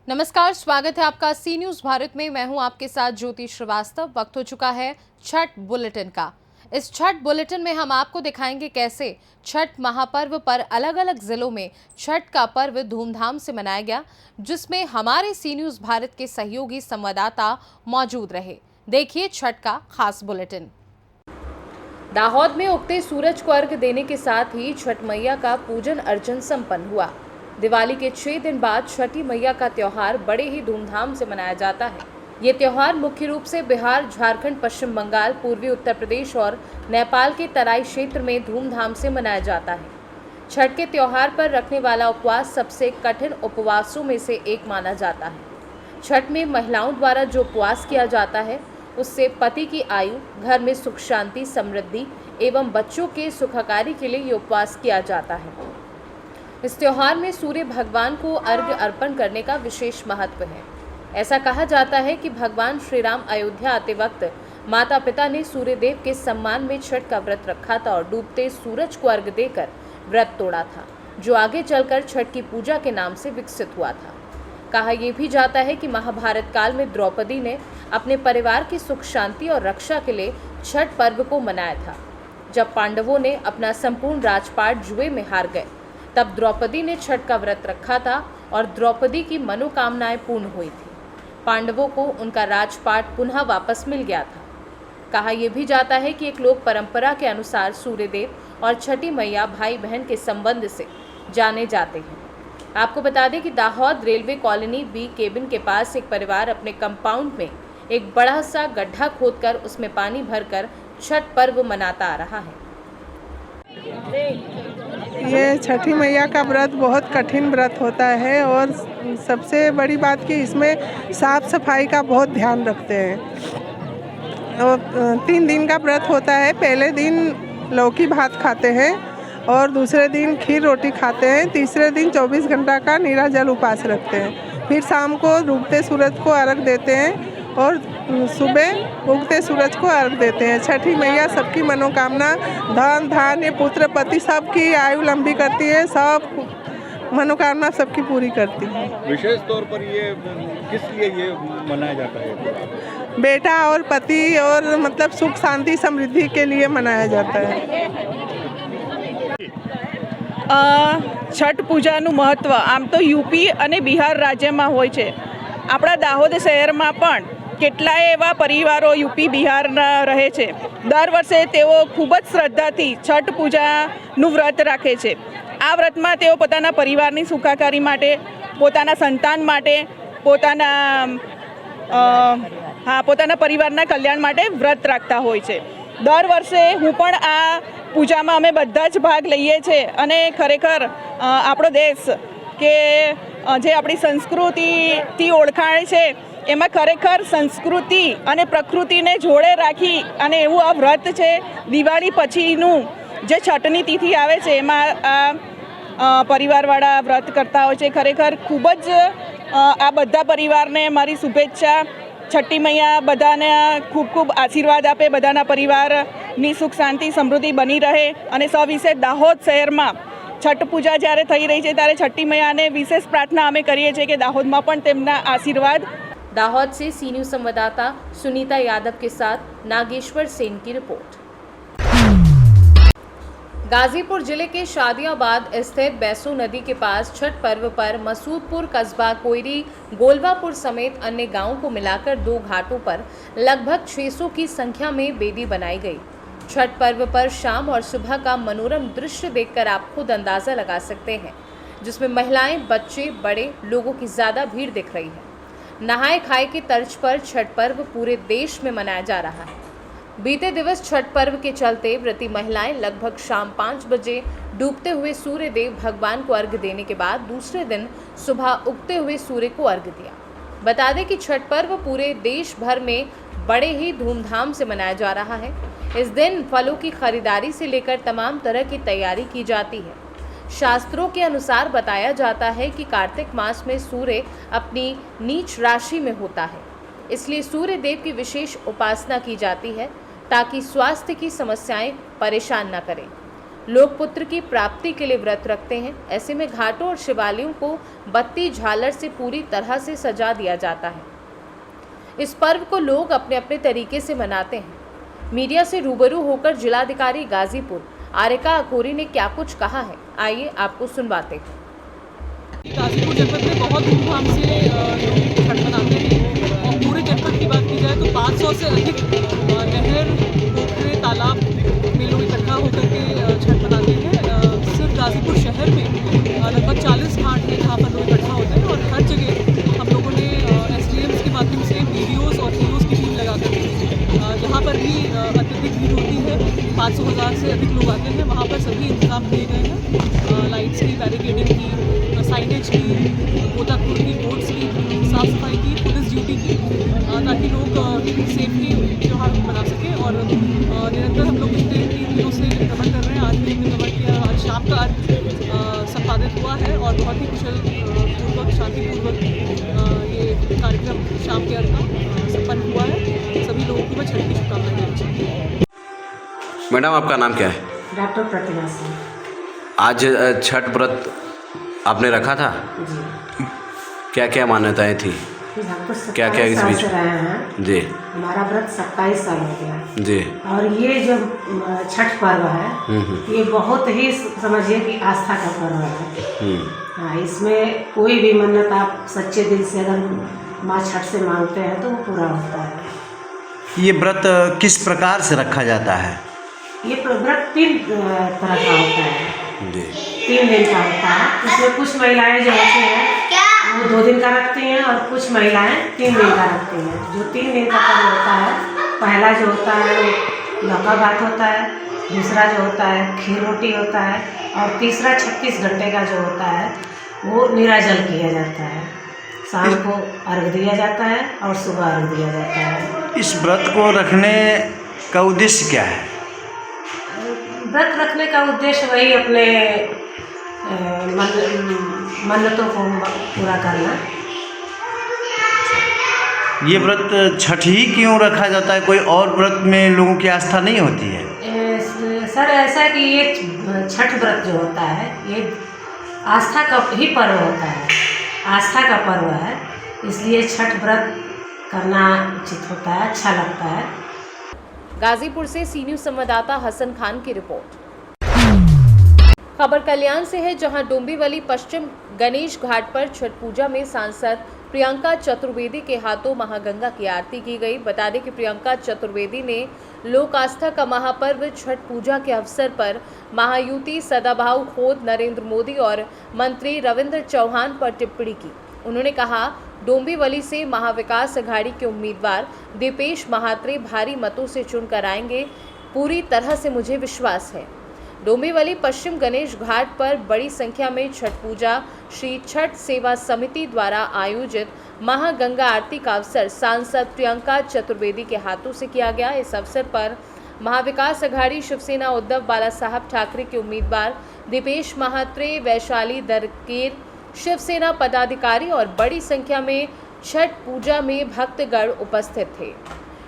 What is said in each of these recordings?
नमस्कार, स्वागत है आपका सी न्यूज भारत में। मैं हूं आपके साथ ज्योति श्रीवास्तव। वक्त हो चुका है छठ बुलेटिन का। इस छठ बुलेटिन में हम आपको दिखाएंगे कैसे छठ महापर्व पर अलग अलग जिलों में छठ का पर्व धूमधाम से मनाया गया, जिसमें हमारे सी न्यूज भारत के सहयोगी संवाददाता मौजूद रहे। देखिए छठ का खास बुलेटिन। दाहोद में उगते सूरज को अर्घ्य देने के साथ ही छठ मैया का पूजन अर्चन संपन्न हुआ। दिवाली के 6 दिन बाद छठी मैया का त्योहार बड़े ही धूमधाम से मनाया जाता है। ये त्योहार मुख्य रूप से बिहार, झारखंड, पश्चिम बंगाल, पूर्वी उत्तर प्रदेश और नेपाल के तराई क्षेत्र में धूमधाम से मनाया जाता है। छठ के त्योहार पर रखने वाला उपवास सबसे कठिन उपवासों में से एक माना जाता है। छठ में महिलाओं द्वारा जो उपवास किया जाता है, उससे पति की आयु, घर में सुख शांति, समृद्धि एवं बच्चों के सुखाकारी के लिए ये उपवास किया जाता है। इस त्योहार में सूर्य भगवान को अर्घ्य अर्पण करने का विशेष महत्व है। ऐसा कहा जाता है कि भगवान श्री राम अयोध्या आते वक्त माता पिता ने सूर्य देव के सम्मान में छठ का व्रत रखा था और डूबते सूरज को अर्घ्य देकर व्रत तोड़ा था, जो आगे चलकर छठ की पूजा के नाम से विकसित हुआ था। कहा यह भी जाता है कि महाभारत काल में द्रौपदी ने अपने परिवार की सुख शांति और रक्षा के लिए छठ पर्व को मनाया था। जब पांडवों ने अपना संपूर्ण राजपाट जुए में हार गए, तब द्रौपदी ने छठ का व्रत रखा था और द्रौपदी की मनोकामनाएं पूर्ण हुई थी। पांडवों को उनका राजपाट पुनः वापस मिल गया था। कहा यह भी जाता है कि एक लोक परंपरा के अनुसार सूर्यदेव और छठी मैया भाई बहन के संबंध से जाने जाते हैं। आपको बता दें कि Dahod railway colony B cabin के पास एक परिवार अपने कंपाउंड में एक बड़ा सा गड्ढा खोदकर उसमें पानी भरकर छठ पर्व मनाता आ रहा है। ये छठी मैया का व्रत बहुत कठिन व्रत होता है और सबसे बड़ी बात कि इसमें साफ सफाई का बहुत ध्यान रखते हैं। और 3 दिन का व्रत होता है। पहले दिन लौकी भात खाते हैं और दूसरे दिन खीर रोटी खाते हैं। तीसरे दिन 24 घंटा का नीरा जल उपवास रखते हैं। फिर शाम को डूबते सूरज को अर्घ देते हैं और सुबह उगते सूरज को अर्घ देते हैं। छठी मैया सबकी मनोकामना, धन धान्य, पुत्र पति सबकी आयु लंबी करती है, सब मनोकामना सबकी पूरी करती है। विशेष तौर पर ये किस लिए ये मनाया जाता है? बेटा और पति और मतलब सुख शांति समृद्धि के लिए मनाया जाता है। छठ પૂજાનું મહત્ત્વ આમ તો યુપી અને બિહાર રાજ્યમાં હોય છે। આપણા દાહોદ શહેરમાં પણ કેટલાય એવા પરિવારો યુપી બિહારના રહે છે। દર વર્ષે તેઓ ખૂબ જ શ્રદ્ધાથી છઠ પૂજાનું વ્રત રાખે છે। આ વ્રતમાં તેઓ પોતાના પરિવારની સુખાકારી માટે, પોતાના સંતાન માટે, પોતાના પરિવારના કલ્યાણ માટે વ્રત રાખતા હોય છે। દર વર્ષે હું પણ આ પૂજામાં અમે બધા જ ભાગ લઈએ છીએ અને ખરેખર આપણો દેશ કે જે આપણી સંસ્કૃતિથી ઓળખાણ છે, એમાં ખરેખર સંસ્કૃતિ અને પ્રકૃતિને જોડે રાખી અને એવું આ વ્રત છે। દિવાળી પછીનું જે છઠની તિથિ આવે છે, એમાં આ પરિવારવાળા વ્રત કરતા હોય છે। ખરેખર ખૂબ જ આ બધા પરિવારને મારી શુભેચ્છા। छठी मैया बधाने खूब खूब आशीर्वाद आपे, बधाना परिवारनी सुख शांति समृद्धि बनी रहे અને સવિશેષ દાહોદ શહેરમાં છઠ પૂજા જ્યારે થઈ રહી છે ત્યારે છઠ્ઠી मैयाને विशेष प्रार्थना અમે કરીએ છીએ કે દાહોદમાં પણ તેમના आशीर्वाद। दाहोद से सी न्यूज संवाददाता सुनीता यादव के साथ नागेश्वर सेन की रिपोर्ट। गाजीपुर जिले के शादियाबाद स्थित बैसू नदी के पास छठ पर्व पर मसूदपुर, कस्बा, कोयरी, गोलवापुर समेत अन्य गांवों को मिलाकर 2 घाटों पर लगभग 600 की संख्या में बेदी बनाई गई। छठ पर्व पर शाम और सुबह का मनोरम दृश्य देखकर आप खुद अंदाजा लगा सकते हैं, जिसमें महिलाएं, बच्चे, बड़े लोगों की ज्यादा भीड़ दिख रही है। नहाए खाए की तर्ज पर छठ पर्व पूरे देश में मनाया जा रहा है। बीते दिवस छठ पर्व के चलते व्रती महिलाएं लगभग शाम 5 बजे डूबते हुए सूर्य देव भगवान को अर्घ्य देने के बाद दूसरे दिन सुबह उगते हुए सूर्य को अर्घ्य दिया। बता दें कि छठ पर्व पूरे देश भर में बड़े ही धूमधाम से मनाया जा रहा है। इस दिन फलों की खरीदारी से लेकर तमाम तरह की तैयारी की जाती है। शास्त्रों के अनुसार बताया जाता है कि कार्तिक मास में सूर्य अपनी नीच राशि में होता है, इसलिए सूर्य देव की विशेष उपासना की जाती है ताकि स्वास्थ्य की समस्याएं परेशान न करें। लोग पुत्र की प्राप्ति के लिए व्रत रखते हैं। ऐसे में घाटों और शिवालयों को बत्ती झालर से पूरी तरह से सजा दिया जाता है। इस पर्व को लोग अपने अपने तरीके से मनाते हैं। मीडिया से रूबरू होकर जिलाधिकारी गाजीपुर आरिका अकोरी ने क्या कुछ कहा है, आइए आपको सुनवाते हैं। गाजीपुर जनपद में बहुत धूमधाम से लोग छठ मनाते हैं और पूरे जनपद की बात की जाए तो 500 से अधिक नहर, पोखरे, तालाब में लोग इकट्ठा होकर के छठ मनाते हैं। सिर्फ गाजीपुर शहर में लगभग 40 घाट हैं जहाँ पर लोग इकट्ठा होते हैं और हर जगह हम लोगों ने SDMs के माध्यम से वीडियोज़ और हीरोज़ की टीम लगा कर जहाँ पर भी अत्यधिक भीड़ होती है, 500,000 से अधिक लोग आते हैं, वहाँ पर सभी इंतजाम किए गए हैं। लाइट्स की, बैरिकेडिंग की, साइनेज की, गोताखोर की, बोट्स की, साफ सफाई की, पुलिस ड्यूटी की, ताकि लोग सेफली त्यौहार मना सकें। और निरंतर हम लोग पिछले 3 दिनों से भ्रमण कर रहे हैं। आज भी एक दिन भ्रमण किया, आज शाम का अर्घ संपादित हुआ है और बहुत ही कुशल पूर्वक, शांतिपूर्वक ये कार्यक्रम शाम के अर्घ का संपन्न हुआ है। सभी लोगों को मैं छठ की शुभकामनाएं देना चाहती हूँ। मैडम, आपका नाम क्या है? डॉक्टर प्रतिभा सिंह। आज छठ व्रत आपने रखा था? जी। क्या क्या मान्यताएं थी? हम तो क्या क्या 27 इस साल बीच से रहे हैं। जी हमारा व्रत 27 साल हो गया। जी। और ये जो छठ पर्व है, ये बहुत ही समझिए कि आस्था का पर्व है। हाँ, इसमें कोई भी मन्नत आप सच्चे दिल से अगर माँ छठ से मांगते हैं तो वो पूरा होता है। ये व्रत किस प्रकार से रखा जाता है? ये व्रत 3 तरह का होता है जी। 3 दिन का होता है। इसमें कुछ महिलाएं जो होती हैं वो 2 दिन का रखती हैं और कुछ महिलाएं 3 दिन का रखती हैं। जो 3 दिन का पर्व होता है, पहला जो होता है वो लौका भात होता है, दूसरा जो होता है खीर रोटी होता है और तीसरा 36 घंटे का जो होता है वो निराजल किया जाता है। शाम को अर्घ दिया जाता है और सुबह अर्घ दिया जाता है। इस व्रत को रखने का उद्देश्य क्या है? व्रत रखने का उद्देश्य वही अपने मन्नतों को पूरा करना। ये व्रत छठ ही क्यों रखा जाता है? कोई और व्रत में लोगों की आस्था नहीं होती है? सर, ऐसा है कि ये छठ व्रत जो होता है ये आस्था का ही पर्व होता है, आस्था का पर्व है, इसलिए छठ व्रत करना उचित होता है, अच्छा लगता है। गाजीपुर से सी न्यूज़ संवाददाता हसन खान की रिपोर्ट। खबर कल्याण से है, जहां डोंबिवली पश्चिम गणेश घाट पर छठ पूजा में सांसद प्रियंका चतुर्वेदी के हाथों महागंगा की आरती की गई। बता दें कि प्रियंका चतुर्वेदी ने लोक आस्था का महापर्व छठ पूजा के अवसर पर महायुति सदाभाऊ खोद, नरेंद्र मोदी और मंत्री रविंद्र चौहान पर टिप्पणी की। उन्होंने कहा, डोंबिवली से महाविकास अघाड़ी के उम्मीदवार दीपेश महात्रे भारी मतों से चुनकर आएंगे, पूरी तरह से मुझे विश्वास है। डोंबिवली पश्चिम गणेश घाट पर बड़ी संख्या में छठ पूजा श्री छठ सेवा समिति द्वारा आयोजित महागंगा आरती का अवसर सांसद प्रियंका चतुर्वेदी के हाथों से किया गया। इस अवसर पर महाविकास अघाड़ी शिवसेना उद्धव बाला साहब ठाकरे के उम्मीदवार दीपेश महात्रे, वैशाली दरकेर शिवसेना पदाधिकारी और बड़ी संख्या में छठ पूजा में भक्तगण उपस्थित थे।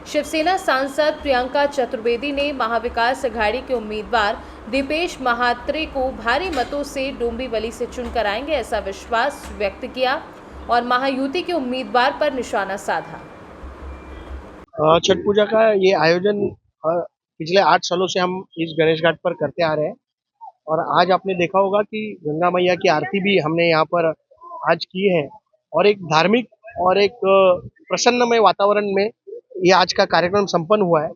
शिवसेना सांसद प्रियंका चतुर्वेदी ने महाविकास अघाड़ी के उम्मीदवार दीपेश महात्रे को भारी मतों से डोंबिवली से चुनकर आएंगे, ऐसा विश्वास व्यक्त किया और महायुति के उम्मीदवार पर निशाना साधा। छठ पूजा का ये आयोजन पिछले 8 सालों से हम इस गणेश घाट पर करते आ रहे हैं और आज आपने देखा होगा कि गंगा मैया की आरती भी हमने यहाँ पर आज की है और एक धार्मिक और एक प्रसन्नमय वातावरण में ये आज का कार्यक्रम संपन्न हुआ है।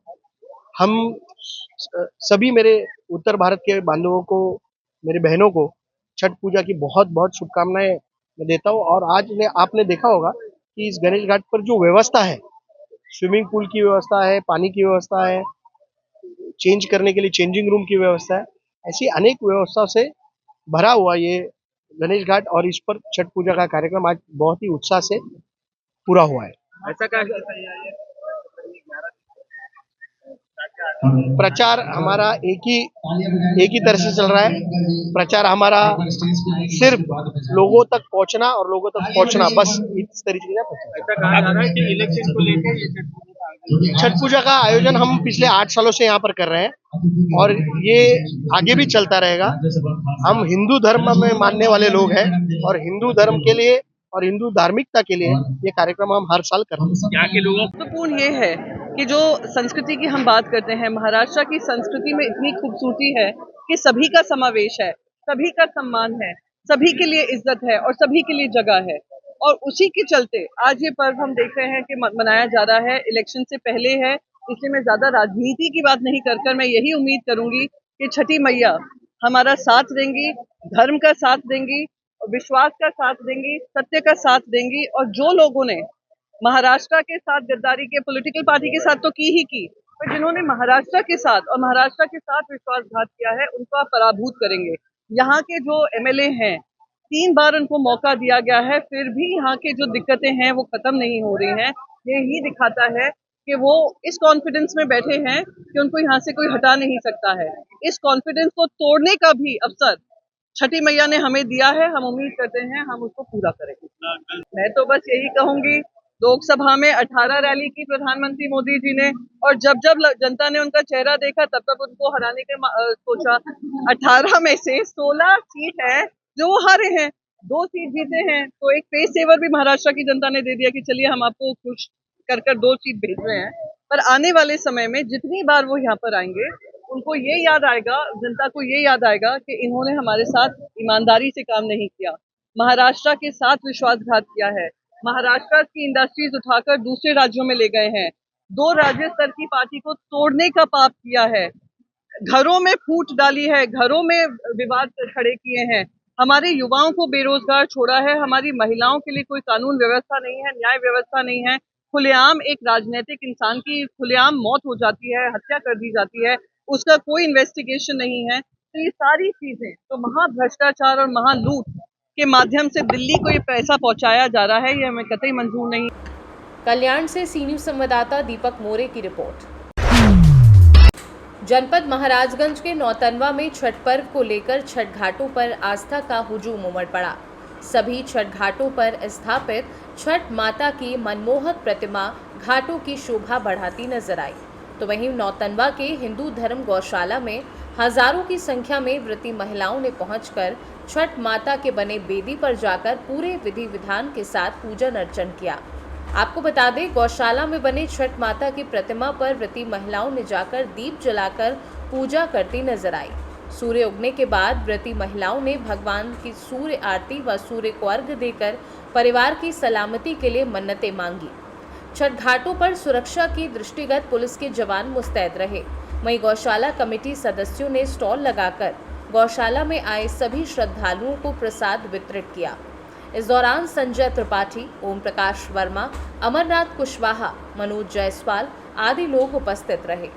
हम सभी मेरे उत्तर भारत के बांधवों को, मेरी बहनों को छठ पूजा की बहुत बहुत शुभकामनाएं मैं देता हूँ। और आज आपने देखा होगा कि इस गणेश घाट पर जो व्यवस्था है, स्विमिंग पूल की व्यवस्था है, पानी की व्यवस्था है, चेंज करने के लिए चेंजिंग रूम की व्यवस्था है, ऐसी अनेक व्यवस्था से भरा हुआ ये गणेश घाट और इस पर छठ पूजा का कार्यक्रम आज बहुत ही उत्साह से पूरा हुआ है। ऐसा क्या प्रचार हमारा एक ही तरह से चल रहा है। प्रचार हमारा सिर्फ लोगों तक पहुंचना और लोगों तक पहुंचना, बस इस तरीके का प्रचार। ऐसा कहा जा रहा है कि इलेक्शन को लेकर ये छठ पूजा का छठ पूजा का आयोजन हम पिछले 8 सालों से यहाँ पर कर रहे हैं और ये आगे भी चलता रहेगा। हम हिंदू धर्म में मानने वाले लोग हैं और हिंदू धर्म के लिए और हिंदू धार्मिकता के लिए ये कार्यक्रम हम हर साल करते हैं। यहाँ के लोगों महत्वपूर्ण ये है कि जो संस्कृति की हम बात करते हैं, महाराष्ट्र की संस्कृति में इतनी खूबसूरती है कि सभी का समावेश है, सभी का सम्मान है, सभी के लिए इज्जत है और सभी के लिए जगह है। और उसी के चलते आज ये पर्व हम देख रहे हैं कि मनाया जा रहा है, इलेक्शन से पहले है, इसलिए मैं ज्यादा राजनीति की बात नहीं कर मैं यही उम्मीद करूंगी कि छठी मैया हमारा साथ देंगी, धर्म का साथ देंगी, विश्वास का साथ देंगी, सत्य का साथ देंगी। और जो लोगों ने महाराष्ट्र के साथ गद्दारी के पॉलिटिकल पार्टी के साथ तो की, पर जिन्होंने महाराष्ट्र के साथ और महाराष्ट्र के साथ विश्वासघात किया है, उनको आप पराभूत करेंगे। यहाँ के जो एमएलए हैं, 3 बार उनको मौका दिया गया है, फिर भी यहाँ के जो दिक्कतें हैं वो खत्म नहीं हो रही हैं। यही दिखाता है कि वो इस कॉन्फिडेंस में बैठे हैं कि उनको यहाँ से कोई हटा नहीं सकता है। इस कॉन्फिडेंस को तोड़ने का भी अवसर छठी मैया ने हमें दिया है। हम उम्मीद करते हैं हम उसको पूरा करेंगे। मैं तो बस यही कहूंगी, लोकसभा में 18 रैली की प्रधानमंत्री मोदी जी ने, और जब जनता ने उनका चेहरा देखा तब उनको हराने के सोचा। 18 में से 16 सीट है जो वो हारे हैं, 2 सीट जीते हैं। तो एक फेस सेवर भी महाराष्ट्र की जनता ने दे दिया कि चलिए हम आपको खुश कर 2 सीट भेज रहे हैं। पर आने वाले समय में जितनी बार वो यहाँ पर आएंगे, उनको ये याद आएगा, जनता को ये याद आएगा कि इन्होंने हमारे साथ ईमानदारी से काम नहीं किया, महाराष्ट्र के साथ विश्वासघात किया है, महाराष्ट्र की इंडस्ट्रीज उठाकर दूसरे राज्यों में ले गए हैं, 2 राज्य स्तर की पार्टी को तोड़ने का पाप किया है, घरों में फूट डाली है, घरों में विवाद खड़े किए हैं, हमारे युवाओं को बेरोजगार छोड़ा है, हमारी महिलाओं के लिए कोई कानून व्यवस्था नहीं है, न्याय व्यवस्था नहीं है। खुलेआम एक राजनीतिक इंसान की खुलेआम मौत हो जाती है, हत्या कर दी जाती है, उसका कोई इन्वेस्टिगेशन नहीं है। तो ये सारी चीजें तो महाभ्रष्टाचार और महालूट के माध्यम से दिल्ली को ये पैसा पहुंचाया जा रहा है, ये हमें कतई मंजूर नहीं। कल्याण से सी न्यूज संवाददाता दीपक मोरे की रिपोर्ट। जनपद महाराजगंज के नौतनवा में छठ पर्व को लेकर छठ घाटों पर आस्था का हुजूम उमड़ पड़ा। सभी छठ घाटों पर स्थापित छठ माता की मनमोहक प्रतिमा घाटों की शोभा बढ़ाती नजर आई। तो वहीं नौतनवा के हिंदू धर्म गौशाला में हजारों की संख्या में व्रती महिलाओं ने पहुंचकर छठ माता के बने बेदी पर जाकर पूरे विधि विधान के साथ पूजन अर्चन किया। आपको बता दें, गौशाला में बने छठ माता की प्रतिमा पर व्रती महिलाओं ने जाकर दीप जलाकर पूजा करती नजर आई। सूर्य उगने के बाद व्रती महिलाओं ने भगवान की सूर्य आरती व सूर्य को अर्घ्य देकर परिवार की सलामती के लिए मन्नतें मांगी। छठ घाटों पर सुरक्षा की दृष्टिगत पुलिस के जवान मुस्तैद रहे। वहीं गौशाला कमेटी सदस्यों ने स्टॉल लगाकर गौशाला में आए सभी श्रद्धालुओं को प्रसाद वितरित किया। इस दौरान संजय त्रिपाठी, ओम प्रकाश वर्मा, अमरनाथ कुशवाहा, मनोज जायसवाल आदि लोग उपस्थित रहे।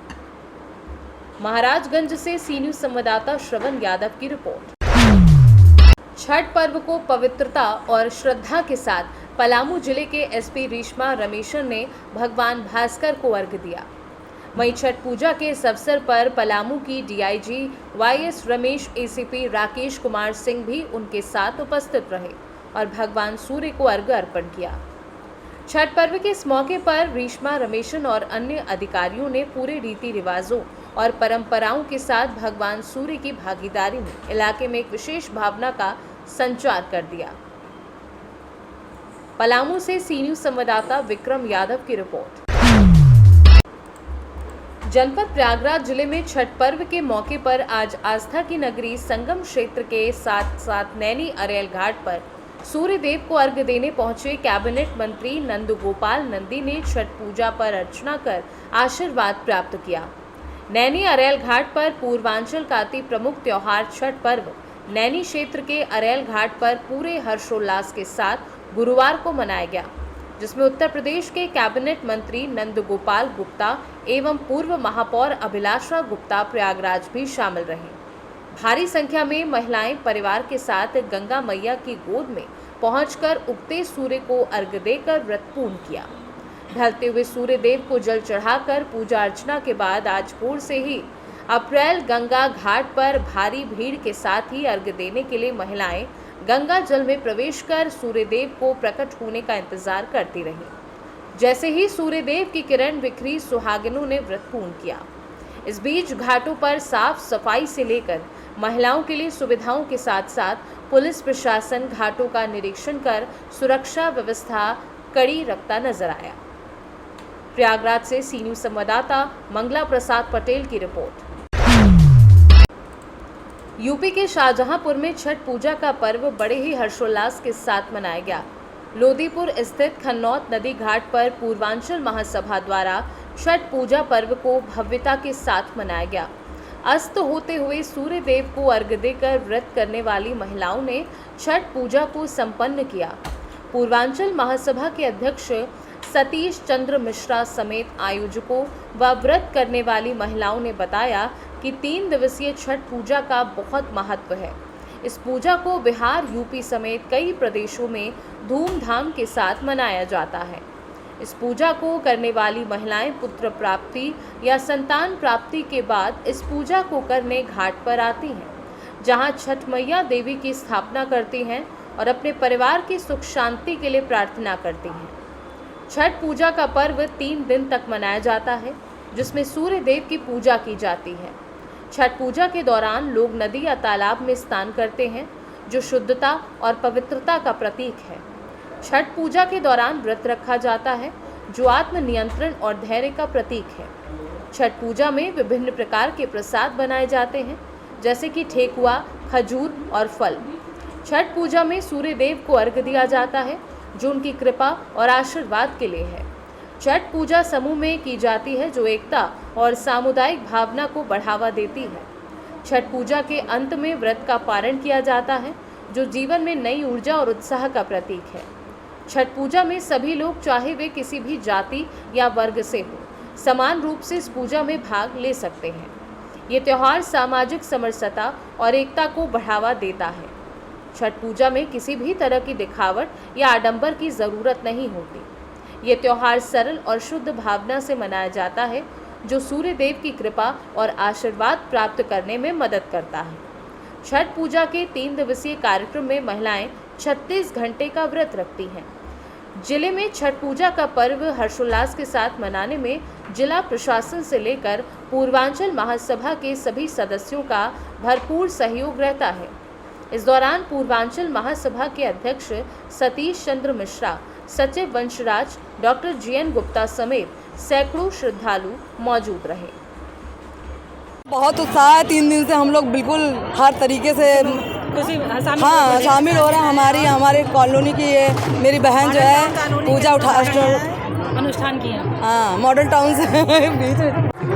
महाराजगंज से सी न्यूज संवाददाता श्रवण यादव की रिपोर्ट। छठ पर्व को पवित्रता और श्रद्धा के साथ पलामू जिले के एसपी रेशमा रमेशन ने भगवान भास्कर को अर्घ्य दिया। वहीं छठ पूजा के इस अवसर पर पलामू की DIG Y S Ramesh, ACP Rakesh Kumar Singh भी उनके साथ उपस्थित रहे और भगवान सूर्य को अर्घ्य अर्पण किया। छठ पर्व के इस मौके पर रेशमा रमेशन और अन्य अधिकारियों ने पूरे रीति रिवाजों और परंपराओं के साथ भगवान सूर्य की भागीदारी में इलाके में एक विशेष भावना का संचार कर दिया। पलामू से सी न्यूज संवाददाता विक्रम यादव की रिपोर्ट। जनपद प्रयागराज जिले में छठ पर्व के मौके पर आज आस्था की नगरी संगम क्षेत्र के साथ साथ नैनी अरेल घाट पर सूर्यदेव को अर्घ्य देने पहुंचे कैबिनेट मंत्री नंदगोपाल नंदी ने छठ पूजा पर अर्चना कर आशीर्वाद प्राप्त किया। नैनी अरेल घाट पर पूर्वांचल का अति प्रमुख त्योहार छठ पर्व नैनी क्षेत्र के अरेल घाट पर पूरे हर्षोल्लास के साथ गुरुवार को मनाया गया, जिसमें उत्तर प्रदेश के कैबिनेट मंत्री नंदगोपाल गुप्ता एवं पूर्व महापौर अभिलाषा गुप्ता प्रयागराज भी शामिल रहे। भारी संख्या में महिलाएं परिवार के साथ गंगा मैया की गोद में पहुंचकर उगते सूर्य को अर्घ्य देकर व्रत पूर्ण किया। ढलते हुए सूर्य देव को जल चढ़ाकर पूजा अर्चना के बाद आज भोर से ही अप्रैल गंगा घाट पर भारी भीड़ के साथ ही अर्घ्य देने के लिए महिलाएं गंगा जल में प्रवेश कर सूर्यदेव को प्रकट होने का इंतजार करती रही। जैसे ही सूर्यदेव की किरण बिखरी, सुहागिनों ने व्रत पूर्ण किया। इस बीच घाटों पर साफ सफाई से लेकर महिलाओं के लिए सुविधाओं के साथ साथ पुलिस प्रशासन घाटों का निरीक्षण कर सुरक्षा व्यवस्था कड़ी रखता नजर आया। प्रयागराज से सी न्यूज़ संवाददाता मंगला प्रसाद पटेल की रिपोर्ट। यूपी के शाहजहांपुर में छठ पूजा का पर्व बड़े ही हर्षोल्लास के साथ मनाया गया। लोदीपुर स्थित खन्नौत नदी घाट पर पूर्वांचल महासभा द्वारा छठ पूजा पर्व को भव्यता के साथ मनाया गया। अस्त होते हुए सूर्य देव को अर्घ्य देकर व्रत करने वाली महिलाओं ने छठ पूजा को संपन्न किया। पूर्वांचल महासभा के अध्यक्ष सतीश चंद्र मिश्रा समेत आयोजकों व व्रत करने वाली महिलाओं ने बताया कि 3 दिवसीय छठ पूजा का बहुत महत्व है। इस पूजा को बिहार, यूपी समेत कई प्रदेशों में धूमधाम के साथ मनाया जाता है। इस पूजा को करने वाली महिलाएं पुत्र प्राप्ति या संतान प्राप्ति के बाद इस पूजा को करने घाट पर आती हैं, जहां छठ मैया देवी की स्थापना करती हैं और अपने परिवार की सुख शांति के लिए प्रार्थना करती हैं। छठ पूजा का पर्व 3 दिन तक मनाया जाता है, जिसमें सूर्य देव की पूजा की जाती है। छठ पूजा के दौरान लोग नदी या तालाब में स्नान करते हैं, जो शुद्धता और पवित्रता का प्रतीक है। छठ पूजा के दौरान व्रत रखा जाता है, जो आत्म नियंत्रण और धैर्य का प्रतीक है। छठ पूजा में विभिन्न प्रकार के प्रसाद बनाए जाते हैं, जैसे कि ठेकुआ, खजूर और फल। छठ पूजा में सूर्य देव को अर्घ्य दिया जाता है, जो उनकी कृपा और आशीर्वाद के लिए है। छठ पूजा समूह में की जाती है, जो एकता और सामुदायिक भावना को बढ़ावा देती है। छठ पूजा के अंत में व्रत का पारण किया जाता है, जो जीवन में नई ऊर्जा और उत्साह का प्रतीक है। छठ पूजा में सभी लोग, चाहे वे किसी भी जाति या वर्ग से हो, समान रूप से इस पूजा में भाग ले सकते हैं। ये त्यौहार सामाजिक समरसता और एकता को बढ़ावा देता है। छठ पूजा में किसी भी तरह की दिखावट या आडंबर की ज़रूरत नहीं होती। ये त्यौहार सरल और शुद्ध भावना से मनाया जाता है, जो सूर्य देव की कृपा और आशीर्वाद प्राप्त करने में मदद करता है। छठ पूजा के 3 दिवसीय कार्यक्रम में महिलाएं 36 घंटे का व्रत रखती हैं। जिले में छठ पूजा का पर्व हर्षोल्लास के साथ मनाने में जिला प्रशासन से लेकर पूर्वांचल महासभा के सभी सदस्यों का भरपूर सहयोग रहता है। इस दौरान पूर्वांचल महासभा के अध्यक्ष सतीश चंद्र मिश्रा, सचिव वंशराज, डॉक्टर GN गुप्ता समेत सैकड़ों श्रद्धालु मौजूद रहे। बहुत उत्साह है। 3 दिन से हम लोग बिल्कुल हर तरीके से शामिल हो रहे हैं। हमारे कॉलोनी की ये मेरी बहन जो है पूजा अनुष्ठान किया। हाँ, मॉडल टाउन से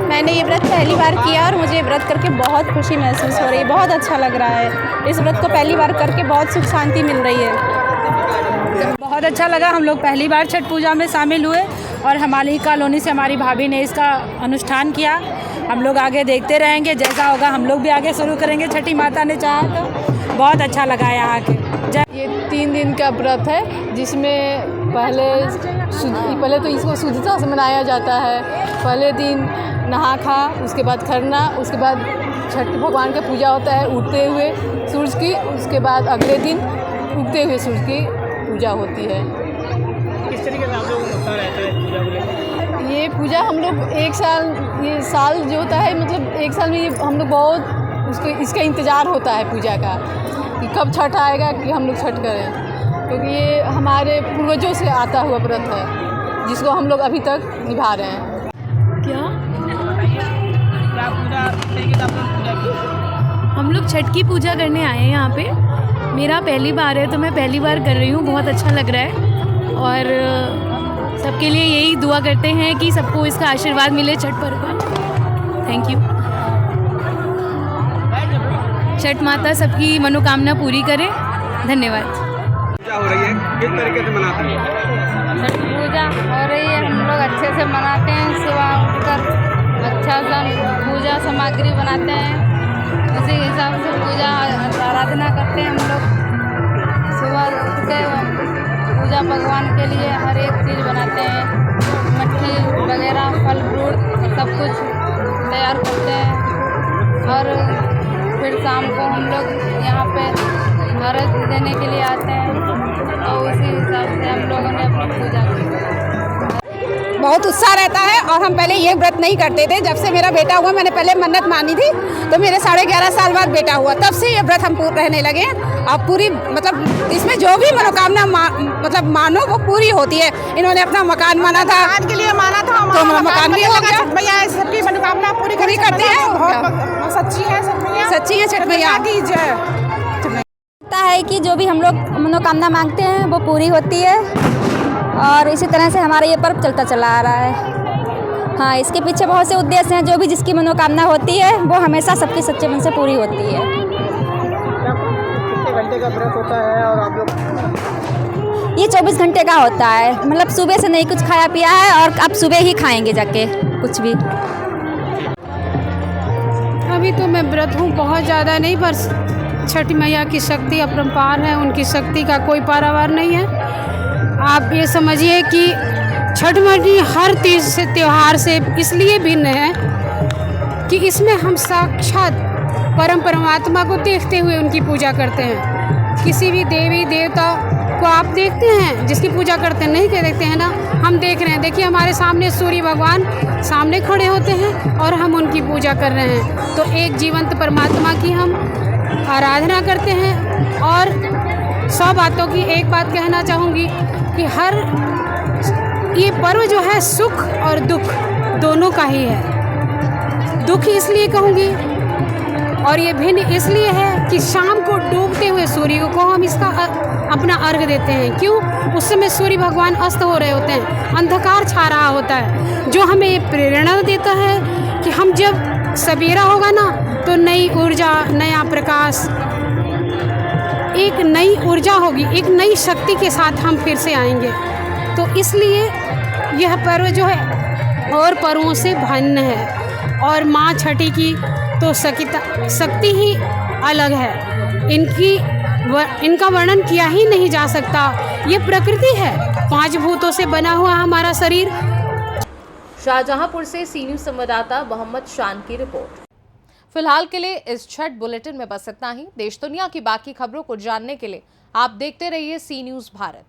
मैंने ये व्रत पहली बार किया और मुझे व्रत करके बहुत खुशी महसूस हो रही है। बहुत अच्छा लग रहा है। इस व्रत को पहली बार करके बहुत सुख शांति मिल रही है। बहुत अच्छा लगा। हम लोग पहली बार छठ पूजा में शामिल हुए और हमारी कॉलोनी से हमारी भाभी ने इसका अनुष्ठान किया। हम लोग आगे देखते रहेंगे, जैसा होगा हम लोग भी आगे शुरू करेंगे, छठी माता ने चाहा तो। बहुत अच्छा लगा यहाँ आके। ये 3 दिन का व्रत है, जिसमें पहले तो इसको शुद्धता से मनाया जाता है। पहले दिन नहा खा, उसके बाद खरना, उसके बाद छठ भगवान का पूजा होता है उगते हुए सूरज की। उसके बाद अगले दिन उगते हुए सूरज की पूजा होती है। किस तरीके से आप लोगों को उत्साह रहता है पूजा को लेकर? ये पूजा हम लोग ये साल जो होता है, मतलब 1 साल में हम लोग बहुत इसका इंतज़ार होता है पूजा का, कि कब छठ आएगा कि हम लोग छठ करें, क्योंकि ये हमारे पूर्वजों से आता हुआ व्रत है, जिसको हम लोग अभी तक निभा रहे हैं। हम लोग छठ की पूजा करने आए हैं यहाँ पे। मेरा पहली बार है, तो मैं पहली बार कर रही हूँ। बहुत अच्छा लग रहा है और सबके लिए यही दुआ करते हैं कि सबको इसका आशीर्वाद मिले छठ पर्व का। Thank you. छठ माता सबकी मनोकामना पूरी करे। धन्यवाद। पूजा हो रही है, किस तरीके से मनाते हैं? छठ पूजा हो रही है, हम लोग अच्छे से मनाते हैं। सुबह उठकर अच्छा सा पूजा सामग्री बनाते हैं, उसी हिसाब से पूजा आराधना करते हैं। हम लोग सुबह उठ के पूजा भगवान के लिए हर एक चीज़ बनाते हैं, मट्ठी वगैरह, फल फ्रूट सब कुछ तैयार करते हैं। और फिर शाम को हम लोग यहाँ पे अर्घ्य देने के लिए आते हैं, और उसी हिसाब से हम लोगों ने अपनी पूजा की। बहुत उत्साह रहता है। और हम पहले ये व्रत नहीं करते थे, जब से मेरा बेटा हुआ मैंने पहले मन्नत मानी थी, तो मेरे 11.5 साल बाद बेटा हुआ, तब से ये व्रत हम रहने लगे। अब पूरी मतलब इसमें जो भी मनोकामना मतलब मानो वो पूरी होती है। इन्होंने अपना मकान माना था, आज के लिए माना था, तो मकान भी हो गया। भैया सबकी मनोकामना पूरी करती है, सच्ची है सच्ची है छठ मैया की जय। लगता है कि जो भी हम लोग मनोकामना मांगते हैं वो पूरी होती है, और इसी तरह से हमारा ये पर्व चलता चला आ रहा है। हाँ, इसके पीछे बहुत से उद्देश्य हैं। जो भी जिसकी मनोकामना होती है वो हमेशा सबके सच्चे मन से पूरी होती है। कितने घंटे का व्रत होता है और आप लोग? ये 24 घंटे का होता है, मतलब सुबह से नहीं कुछ खाया पिया है, और अब सुबह ही खाएंगे जाके कुछ भी। अभी तो मैं व्रत हूँ, बहुत ज़्यादा नहीं, पर छठ मैया की शक्ति अपरंपार है, उनकी शक्ति का कोई पारावार नहीं है। आप ये समझिए कि छठ मैया हर तीज से त्यौहार से इसलिए भिन्न है कि इसमें हम साक्षात परम परमात्मा को देखते हुए उनकी पूजा करते हैं। किसी भी देवी देवता को आप देखते हैं जिसकी पूजा करते हैं, नहीं कह देखते हैं ना, हम देख रहे हैं। देखिए हमारे सामने सूर्य भगवान सामने खड़े होते हैं और हम उनकी पूजा कर रहे हैं। तो एक जीवंत परमात्मा की हम आराधना करते हैं। और 100 बातों की एक बात कहना चाहूँगी कि हर ये पर्व जो है सुख और दुख दोनों का ही है। दुख इसलिए कहूँगी और ये भिन्न इसलिए है कि शाम को डूबते हुए सूर्य को हम इसका अपना अर्घ देते हैं। क्यों? उस समय सूर्य भगवान अस्त हो रहे होते हैं, अंधकार छा रहा होता है, जो हमें ये प्रेरणा देता है कि हम जब सवेरा होगा ना तो नई ऊर्जा, नया प्रकाश, एक नई ऊर्जा होगी, एक नई शक्ति के साथ हम फिर से आएंगे। तो इसलिए यह पर्व जो है और पर्वों से भिन्न है। और माँ छठी की तो शक्ति ही अलग है, इनका वर्णन किया ही नहीं जा सकता। ये प्रकृति है, 5 भूतों से बना हुआ हमारा शरीर। शाहजहांपुर से सी न्यूज़ संवाददाता मोहम्मद शान की रिपोर्ट। फिलहाल के लिए इस छठ बुलेटिन में बस इतना ही। देश दुनिया की बाकी खबरों को जानने के लिए आप देखते रहिए सी न्यूज़ भारत।